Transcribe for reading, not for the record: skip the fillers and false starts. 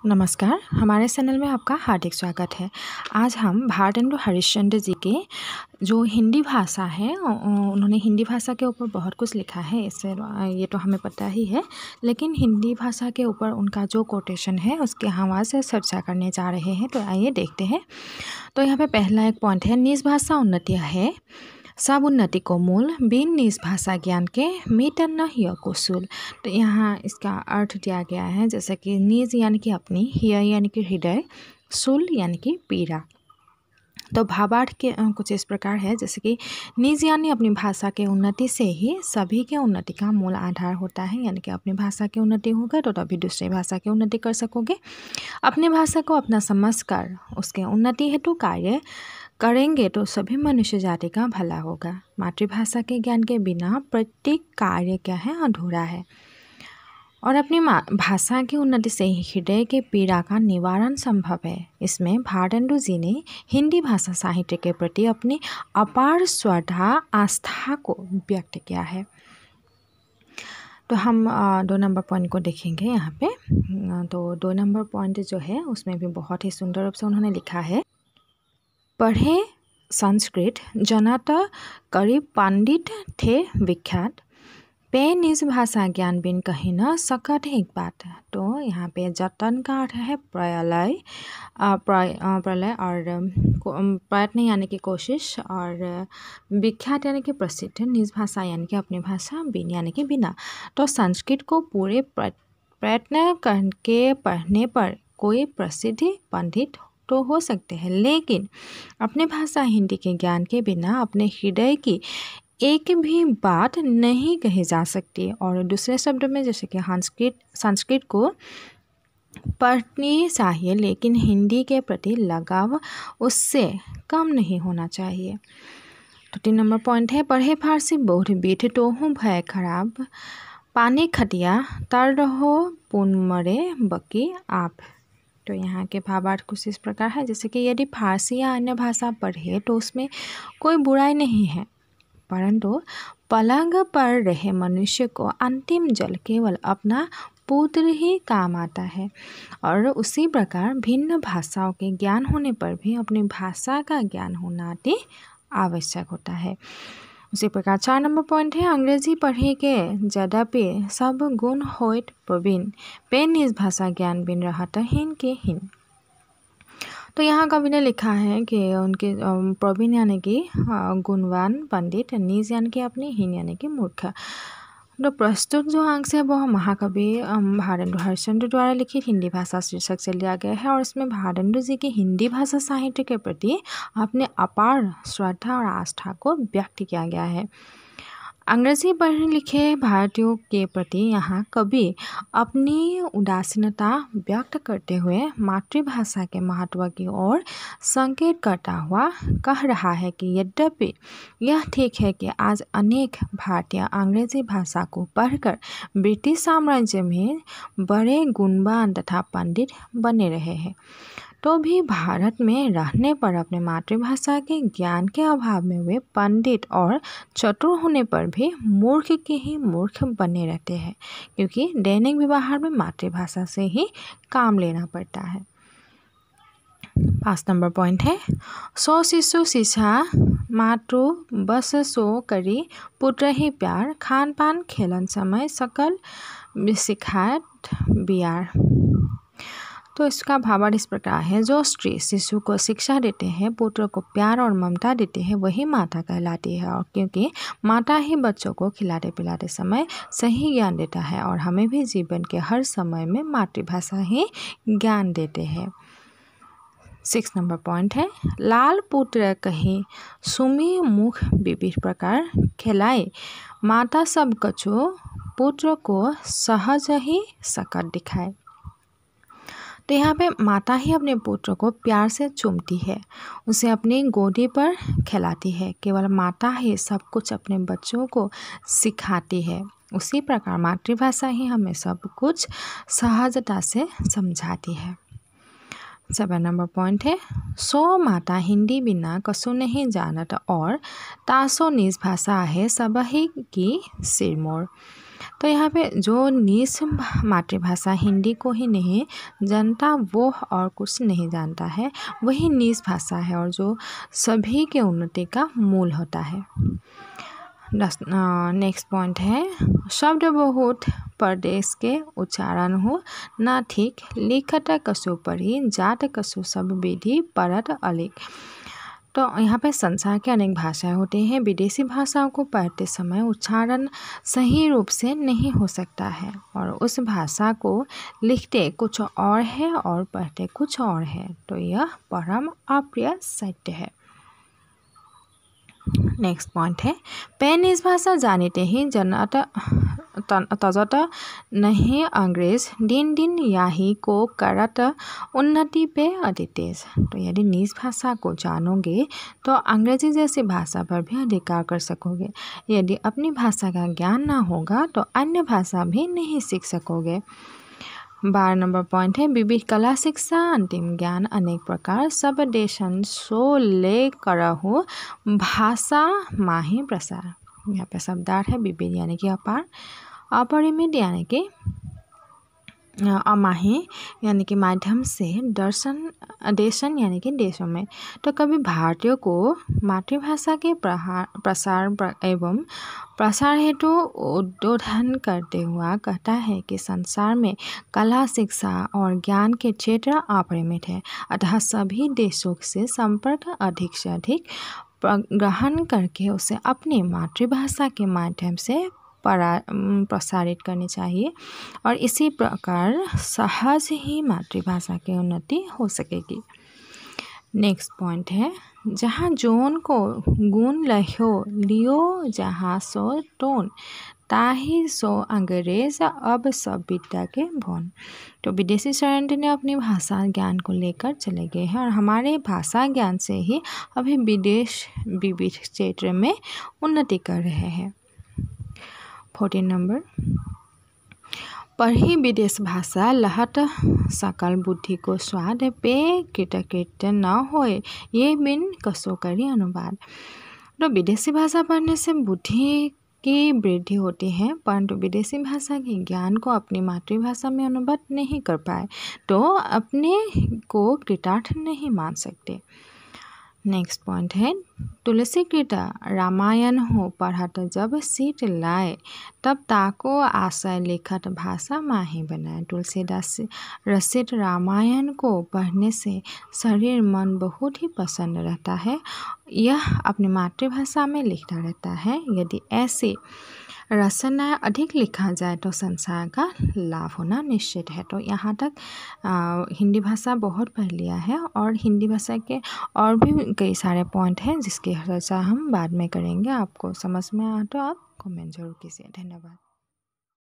नमस्कार, हमारे चैनल में आपका हार्दिक स्वागत है। आज हम भारतेंदु हरीशचंद्र जी के जो हिंदी भाषा है उन्होंने हिंदी भाषा के ऊपर बहुत कुछ लिखा है। इससे ये तो हमें पता ही है, लेकिन हिंदी भाषा के ऊपर उनका जो कोटेशन है उसके हवाले से चर्चा करने जा रहे हैं। तो आइए देखते हैं। तो यहाँ पे पहला एक पॉइंट है, निज भाषा उन्नति है सब उन्नति को मूल, बिन निज भाषा ज्ञान के मिटन न हिय को सूल। तो यहाँ इसका अर्थ दिया गया है, जैसे कि निज यानी कि अपनी, हिय यानी कि हृदय, सूल यानी कि पीड़ा। तो भावार्थ के कुछ इस प्रकार है, जैसे कि निज यानी अपनी भाषा के उन्नति से ही सभी के उन्नति का मूल आधार होता है। यानी कि अपनी भाषा की उन्नति होगा तो तभी दूसरी भाषा की उन्नति कर सकोगे। अपनी भाषा को अपना समझकर उसके उन्नति हेतु कार्य करेंगे तो सभी मनुष्य जाति का भला होगा। मातृभाषा के ज्ञान के बिना प्रत्येक कार्य क्या है, अधूरा है। और अपनी भाषा की उन्नति से ही हृदय के पीड़ा का निवारण संभव है। इसमें भारतेंदु जी ने हिंदी भाषा साहित्य के प्रति अपनी अपार श्रद्धा आस्था को व्यक्त किया है। तो हम 2 नंबर पॉइंट को देखेंगे यहाँ पे। तो 2 नंबर पॉइंट जो है उसमें भी बहुत ही सुंदर रूप से उन्होंने लिखा है, पढ़े संस्कृत जनाता करीब पंडित थे विख्यात, पे निज भाषा ज्ञान बिन कहीं न सकत एक बात। तो यहाँ पे जतन का अर्थ है प्रलय और प्रयत्न यानी कि कोशिश, और विख्यात यानी कि प्रसिद्ध, निज भाषा यानी कि अपनी भाषा, बिन यानी कि बिना। तो संस्कृत को पूरे प्रयत्न करके पढ़ने पर कोई प्रसिद्ध पंडित तो हो सकते हैं, लेकिन अपनी भाषा हिंदी के ज्ञान के बिना अपने हृदय की एक भी बात नहीं कही जा सकती। और दूसरे शब्द में जैसे कि संस्कृत को पढ़नी चाहिए, लेकिन हिंदी के प्रति लगाव उससे कम नहीं होना चाहिए। तो 3 नंबर पॉइंट है, पढ़े फारसी बोध बीठ तो हूँ भय खराब, पानी खटिया तर रहो पुन मरे बकी आप। तो यहाँ के भावार्थ कुछ इस प्रकार है, जैसे कि यदि फारसी या अन्य भाषा पढ़े तो उसमें कोई बुराई नहीं है, परंतु पलंग पर रहे मनुष्य को अंतिम जल केवल अपना पुत्र ही काम आता है। और उसी प्रकार भिन्न भाषाओं के ज्ञान होने पर भी अपनी भाषा का ज्ञान होना अति आवश्यक होता है। उसी प्रकार 4 नंबर पॉइंट है, अंग्रेजी पढ़े के यद्यपि सब गुण होइत प्रवीण, पे निज भाषा ज्ञान बिन रहत हीन के हीन। तो यहाँ कवि ने लिखा है कि उनके प्रवीण यानी कि गुणवान पंडित, निज यानी कि अपनी, हीन यानी कि मूर्ख। तो प्रस्तुत जो अंश है वह महाकवि भारतेंदु हरीशचंद्र द्वारा लिखित हिंदी भाषा शीर्षक से लिया गया है, और इसमें भारतेंदु जी की हिंदी भाषा साहित्य के प्रति अपने अपार श्रद्धा और आस्था को व्यक्त किया गया है। अंग्रेजी पढ़े लिखे भारतीयों के प्रति यहाँ कवि अपनी उदासीनता व्यक्त करते हुए मातृभाषा के महत्व की ओर संकेत करता हुआ कह रहा है कि यद्यपि यह ठीक है कि आज अनेक भारतीय अंग्रेजी भाषा को पढ़कर ब्रिटिश साम्राज्य में बड़े गुणवान तथा पंडित बने रहे हैं, तो भी भारत में रहने पर अपने मातृभाषा के ज्ञान के अभाव में वे पंडित और चतुर होने पर भी मूर्ख के ही मूर्ख बने रहते हैं, क्योंकि दैनिक व्यवहार में मातृभाषा से ही काम लेना पड़ता है। 5 नंबर पॉइंट है, सो शिशु शिक्षा मातृ बस सो करी पुत्र ही प्यार, खान पान खेलन समय सकल सिखात बियार। तो इसका भावार्थ इस प्रकार है, जो स्त्री शिशु को शिक्षा देते हैं, पुत्र को प्यार और ममता देते हैं, वही माता कहलाती है। और क्योंकि माता ही बच्चों को खिलाते पिलाते समय सही ज्ञान देता है, और हमें भी जीवन के हर समय में मातृभाषा ही ज्ञान देते हैं। 6 नंबर पॉइंट है, लाल पुत्र कहीं सुमी मुख विविध प्रकार खिलाए, माता सब कछु पुत्र को सहज ही सकट दिखाए। तो यहाँ पे माता ही अपने पुत्र को प्यार से चूमती है, उसे अपनी गोदी पर खिलाती है। केवल माता ही सब कुछ अपने बच्चों को सिखाती है। उसी प्रकार मातृभाषा ही हमें सब कुछ सहजता से समझाती है। 7 नंबर पॉइंट है, सो माता हिंदी बिना कसु नहीं जानत, और तासो निज भाषा है सब ही की सिरमोर। तो यहाँ पे जो निज मातृभाषा हिंदी को ही नहीं जानता वो और कुछ नहीं जानता है, वही निज भाषा है और जो सभी के उन्नति का मूल होता है। नेक्स्ट पॉइंट है शब्द बहुत प्रदेश के उच्चारण हो ना ठीक, लिखत कसो पढ़ी जात कसो सब विधि पढ़त अलिक। तो यहाँ पे संसार के अनेक भाषाएं होते हैं, विदेशी भाषाओं को पढ़ते समय उच्चारण सही रूप से नहीं हो सकता है और उस भाषा को लिखते कुछ और है और पढ़ते कुछ और है, तो यह परम अप्रिय सत्य है। नेक्स्ट पॉइंट है पेनिस भाषा जानते ही जनत तजत नहीं अंग्रेज दिन दिन यही को करत उन्नति पे अधितेज। तो यदि निज भाषा को जानोगे तो अंग्रेजी जैसी भाषा पर भी अधिकार कर सकोगे। यदि अपनी भाषा का ज्ञान ना होगा तो अन्य भाषा भी नहीं सीख सकोगे। 12 नंबर पॉइंट है विविध कला शिक्षा अंतिम ज्ञान अनेक प्रकार सब देशन सो ले करहु भाषा माही प्रसार। यहाँ पे शब्दार्थ है विविध यानी कि अपार, अपरिमित यानी कि अमाही यानी कि माध्यम से, देशन यानी कि देशों में। तो कभी भारतीयों को मातृभाषा के प्रसार एवं प्रसार हेतु उद्बोधन करते हुआ कहता है कि संसार में कला शिक्षा और ज्ञान के क्षेत्र अपरिमित है, अतः सभी देशों से संपर्क अधिक से अधिक ग्रहण करके उसे अपनी मातृभाषा के माध्यम से प्रसारित करनी चाहिए और इसी प्रकार सहज ही मातृभाषा की उन्नति हो सकेगी। नेक्स्ट पॉइंट है जहाँ जोन को गुण लियो जहाँ सो टोन ताही सो अंग्रेज अब सब विद्या के भौन। तो विदेशी शरण ने अपनी भाषा ज्ञान को लेकर चले गए हैं और हमारे भाषा ज्ञान से ही अभी विदेश विविध क्षेत्र में उन्नति कर रहे हैं। 14 नंबर पढ़ी विदेश भाषा लहत सकल बुद्धि को स्वाद पे कृतकृत्य न होए ये बिन कसो करी अनुवाद। तो विदेशी भाषा पढ़ने से बुद्धि की वृद्धि होती है, परंतु विदेशी भाषा के ज्ञान को अपनी मातृभाषा में अनुवाद नहीं कर पाए तो अपने को कृतार्थ नहीं मान सकते। नेक्स्ट पॉइंट है तुलसी कृता रामायण हो पढ़त जब सीट लाए तब ताको आशय लिखत भाषा माही बनाए। तुलसीदास रचित रामायण को पढ़ने से शरीर मन बहुत ही प्रसन्न रहता है, यह अपनी मातृभाषा में लिखता रहता है। यदि ऐसी रचना अधिक लिखा जाए तो संसार का लाभ होना निश्चित है। तो यहाँ तक हिंदी भाषा बहुत पढ़ लिया है और हिंदी भाषा के और भी कई सारे पॉइंट हैं जिसकी चर्चा हम बाद में करेंगे। आपको समझ में आए तो आप कमेंट जरूर कीजिए। धन्यवाद।